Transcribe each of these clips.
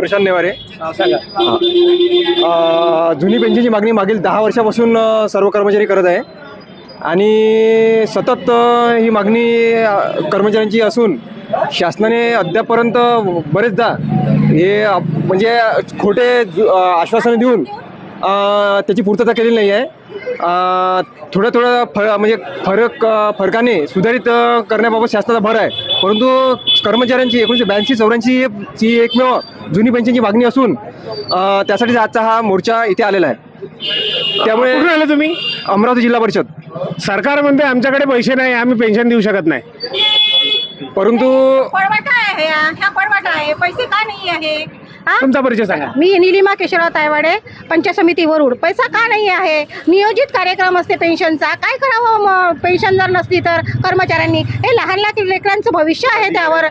प्रशांत नेवारे. सांगा. जुनी पेन्शनची मागणी मागील 10 वर्षापासून सर्व कर्मचारी करत आहे आणि सतत ही मागणी कर्मचाऱ्यांची असून शासनाने अद्यापर्यंत बरेचदा हे म्हणजे खोटे आश्वासनं देऊन त्याची पूर्तता केलेली नाही आहे. थोडं म्हणजे फरकाने सुधारित करण्याबाबत शासनाचा भर आहे, परंतु कर्मचाऱ्यांची 1982-84 ची एकमेव जुनी पेन्शनची मागणी असून त्यासाठी आजचा हा मोर्चा इथे आलेला आहे. त्यामुळे कुठून आले तुम्ही? अमरावती जिल्हा परिषद. सरकार म्हणते आमच्याकडे पैसे नाही, आम्ही पेन्शन देऊ शकत नाही, परंतु पळवाटा आहे, ह्या पळवाटा आहे, पैसे का नाही आहे? तुमचा परिचय सांगा. मी निलिमा केशवराव तायवाडे, पंचायत समिती वरुड. पैसा का नाही आहे? नियोजित कार्यक्रम असते पेन्शनचा, काय करावं पेन्शन जर नसली तर कर्मचाऱ्यांनी? हे लहान लहान लेकरांचं भविष्य आहे त्यावर.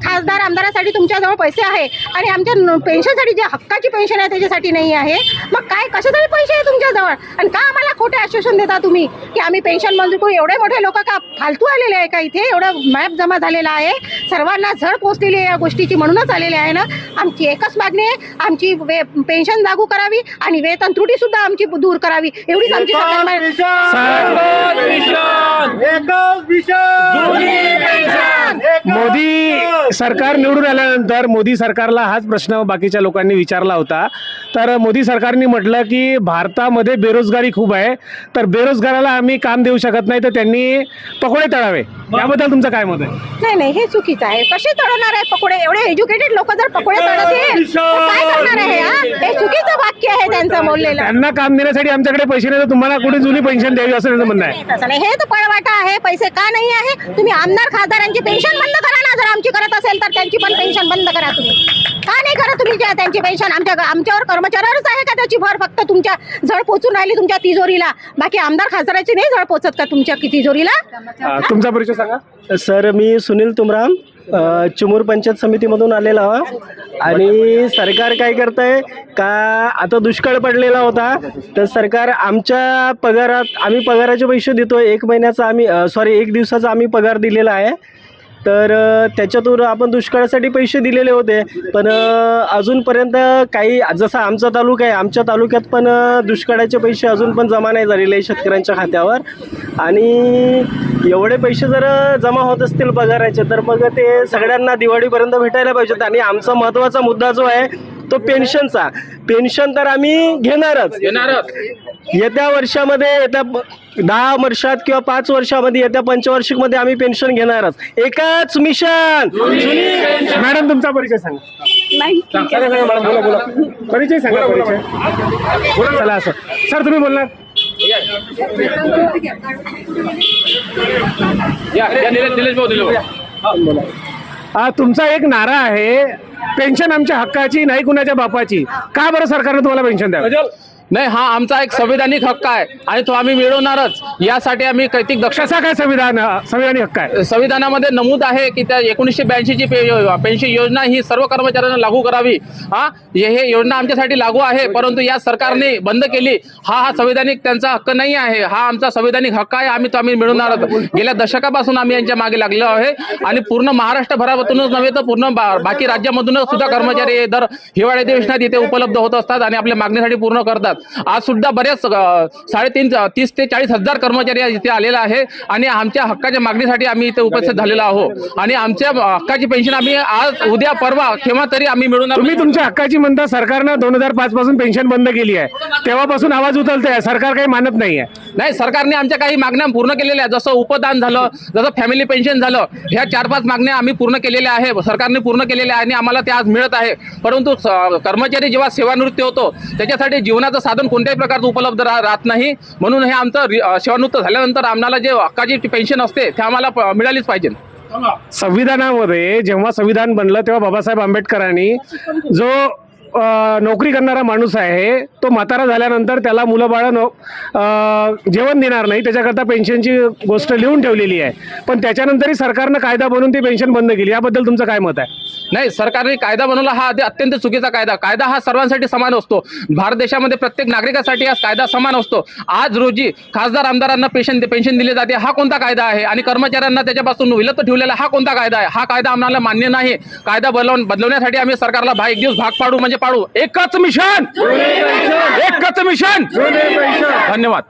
खासदार आमदारासाठी तुमच्याजवळ पैसे आहे आणि आमच्या पेन्शनसाठी जे हक्काची पेन्शन आहे त्याच्यासाठी नाही आहे. मग काय कशासाठी पैसे आहे तुमच्याजवळ? आणि का आम्हाला खोटे आश्वासन देता तुम्ही की आम्ही पेन्शन मंजूर करू? एवढे मोठे लोक का फालतू आलेले आहे का इथे? एवढं मॅप जमा झालेला आहे, सर्वांना झड पोचलेली आहे या गोष्टीची, म्हणूनच आलेले आहे ना. आमची एकच मागणी आहे, आमची पेन्शन लागू करावी आणि वेतन त्रुटी सुद्धा आमची दूर करावी, एवढीच आमची मोदी सरकार निवडून आल्यानंतर मोदी सरकारला हाच प्रश्न बाकीच्या लोकांनी विचारला होता. तर मोदी सरकारने म्हटलं की भारतामध्ये बेरोजगारी खूप आहे, तर बेरोजगाराला आम्ही काम देऊ शकत नाही, तर त्यांनी पकोडे तळावे. याबद्दल तुमचं काय मत आहे? नाही नाही, हे चुकीचं आहे. कसे तळणार आहे पकोडे? एवढे एज्युकेटेड लोक जर पकोडे तळतील तर काय करणार आहे? हे चुकीचं वाक्य आहे त्यांचं बोललेलं. त्यांना काम देण्यासाठी आमच्याकडे पैसे नाही, तर तुम्हाला कुठे जुनी पेन्शन द्यावी असं त्यांचं म्हणणं आहे. तसं नाही, हे तर पळवाटा आहे. पैसे का नाही आहे? तुम्ही आमदार खासदारांची पेन्शन बंद करा ना. जर आमची करत असेल तर त्यांची पण पेन्शन बंद करा. तुम्ही का नाही करत? तुम्ही त्यांची पेन्शन आमच्यावर कर्मचाऱ्यावरच आहे का त्याची भर? फक्त तुमच्या झळ पोचून राहिली तुमच्या तिजोरीला, बाकी आमदार खासदाराची नाही झळ पोचत का तुमच्या तिजोरीला? तुमचा परिचय सांगा. सर, मी सुनील तुमराम, चिमूर पंचायत समितीमधून आलेला आहे. आणि सरकार काय करतंय का, आता दुष्काळ पडलेला होता तर सरकार आमच्या पगारात, आम्ही पगाराचे पैसे देतो, 1 महिन्याचा आम्ही 1 दिवसाचा आम्ही पगार दिलेला आहे. तर त्याच्यातून आपण दुष्काळासाठी पैसे दिलेले होते, पण अजूनपर्यंत काही, जसं आमचा तालुका आहे, आमच्या तालुक्यात पण दुष्काळाचे पैसे अजून पण जमा नाही झालेले आहे शेतकऱ्यांच्या खात्यावर. आणि एवढे पैसे जर जमा होत असतील पगाराचे तर मग ते सगळ्यांना दिवाळीपर्यंत भेटायला पाहिजेत. आणि आमचा महत्त्वाचा मुद्दा जो आहे तो पेन्शनचा. पेन्शन तर आम्ही घेणारच येत्या वर्षामध्ये, येत्या 10 वर्षात किंवा 5 वर्षामध्ये, येत्या पंचवार्षिकमध्ये आम्ही पेन्शन घेणारच. एकच मिशन. मॅडम, तुमचा परिचय सांगा. बोला. परिचय सांगा. परिचय चला. असं सर, तुम्ही बोलणार. तुमचा एक नारा आहे, पेन्शन आमच्या हक्काची नाही कुणाच्या बापाची. का बरं सरकारने तुम्हाला पेन्शन द्यावं? नाही, हा आमचा एक संविधानिक हक्क आहे आणि तो आम्ही मिळवणारच. यासाठी आम्ही कैतिक कसा काय संविधानिक हक्क आहे? संविधानामध्ये नमूद आहे की त्या 1982 ची पेन्शन योजना ही सर्व कर्मचाऱ्यांना लागू करावी. हे योजना आमच्यासाठी लागू आहे, परंतु या सरकारने बंद केली. हा संविधानिक त्यांचा हक्क नाही आहे, हा आमचा संविधानिक हक्क आहे. आम्ही मिळवणारच. गेल्या दशकापासून आम्ही यांच्या मागे लागलो आहे आणि पूर्ण महाराष्ट्रभरातूनच नव्हे तर पूर्ण बाकी राज्यामधूनच सुद्धा कर्मचारी दर हिवाळी अधिवेशनात इथे उपलब्ध होत असतात आणि आपल्या मागणीसाठी पूर्ण करतात. आज सुद्धा बऱ्याच 30 ते 40 हजार कर्मचारी इथे आलेला आहे आणि आमच्या हक्काच्या मागणीसाठी आम्ही इथे उपस्थित झालेलो आहोत. आणि आमच्या हक्काची पेन्शन आम्ही आज, उद्या, परवा केव्हा तरी आम्ही मिळवणार. तुम्ही तुमच्या हक्काची म्हणता. सरकारनं 2005 पासून पेन्शन बंद केली आहे, तेव्हापासून आवाज उचलतोय, सरकार काही मानत नाहीये. नाही, सरकारने आमच्या काही मागण्या पूर्ण केलेल्या आहेत. जसं उपदान झालं, जसं फॅमिली पेन्शन झालं, ह्या 4-5 मागण्या आम्ही पूर्ण केलेल्या आहे, सरकारने पूर्ण केलेल्या आहे आणि आम्हाला ते आज मिळत आहे. परंतु कर्मचारी जेव्हा सेवानिवृत्ती होतो त्याच्यासाठी जीवनाचं साधन कोणत्याही प्रकारचं उपलब्ध राहत नाही. म्हणून हे आमचं सेवानिवृत्त झाल्यानंतर आम्हाला जे हक्काची पेन्शन असते ते आम्हाला मिळालीच पाहिजे. संविधानामध्ये जेव्हा संविधान बनलं तेव्हा बाबासाहेब आंबेडकरांनी जो नोकरी करणारा माणूस आहे तो म्हातारा झाल्यानंतर त्याला मुलं बाळं जेवण देणार नाही, त्याच्याकरता पेन्शनची गोष्ट लिहून ठेवलेली आहे, पण त्याच्यानंतरही सरकारनं कायदा बनवून ती पेन्शन बंद केली. याबद्दल तुमचं काय मत आहे? नाही, सरकारने कायदा बनवला हा अत्यंत चुकीचा कायदा हा सर्वांसाठी समान असतो. भारत देशामध्ये प्रत्येक नागरिकासाठी हा कायदा समान असतो. आज रोजी खासदार आमदारांना पेन्शन दिली जाते, हा कोणता कायदा आहे? आणि कर्मचाऱ्यांना त्याच्यापासून विलत ठेवलेला हा कोणता कायदा आहे? हा कायदा आम्हाला मान्य नाही. कायदा बदलवण्यासाठी आम्ही सरकारला एक दिवस भाग पाडू म्हणजे पाडू. एकच मिशन. धन्यवाद.